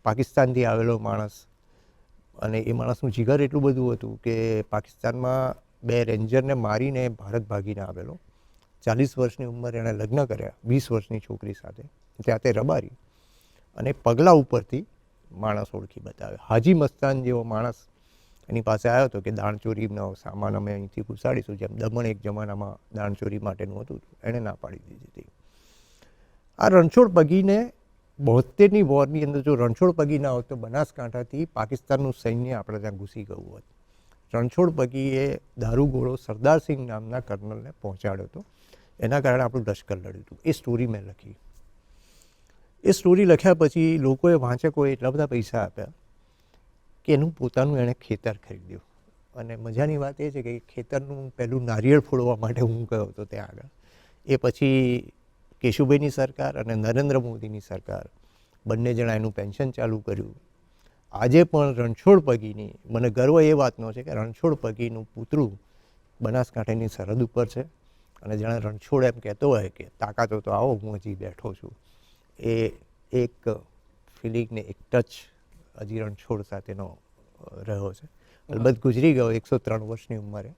પાકિસ્તાનથી આવેલો માણસ, અને એ માણસનું જીગર એટલું બધું હતું કે પાકિસ્તાનમાં 2 રેન્જરને મારીને ભારત ભાગીને આવેલો. 40 વર્ષની ઉંમરે એણે લગ્ન કર્યા 20 વર્ષની છોકરી સાથે, ત્યાં તે રબારી, અને પગલા ઉપરથી માણસ ઓળખી બતાવે. હાજી મસ્તાન જેવો માણસ એની પાસે આવ્યો હતો કે દાણચોરીનો સામાન અમે અહીંથી ઘુસાડીશું, જેમ દમણ એક જમાનામાં દાણચોરી માટેનું હતું, એણે ના પાડી દીધી હતી. આ રણછોડ પગીને 72ની વોરની અંદર જો રણછોડ પગી ના હોત તો બનાસકાંઠાથી પાકિસ્તાનનું સૈન્ય આપણે ત્યાં ઘૂસી ગયું હોત. રણછોડ પગીએ દારૂગોળો સરદારસિંહ નામના કર્નલને પહોંચાડ્યો હતો, એના કારણે આપણું લશ્કર લડ્યું હતું. એ સ્ટોરી મેં લખી. એ સ્ટોરી લખ્યા પછી લોકોએ, વાંચકોએ એટલા બધા પૈસા આપ્યા કે એનું પોતાનું એણે ખેતર ખરીદ્યું. અને મજાની વાત એ છે કે ખેતરનું પહેલું નારિયેળ ફોડવા માટે હું ગયો હતો ત્યાં આગળ. એ પછી કેશુભાઈની સરકાર અને નરેન્દ્ર મોદીની સરકાર બંને જણા એનું પેન્શન ચાલુ કર્યું. આજે પણ રણછોડ પગીની મને ગર્વ એ વાતનો છે કે રણછોડ પગીનું પૂતળું બનાસકાંઠાની સરહદ ઉપર છે, અને જાણે રણછોડ એમ કહેતો હોય કે તાકાત હોય તો આવો, હું હજી બેઠો છું. એ એક ફિલિંગને એક ટચ હજી રણછોડ સાથેનો રહ્યો છે. અલબત્ત ગુજરી ગયો 103 વર્ષની ઉંમરે.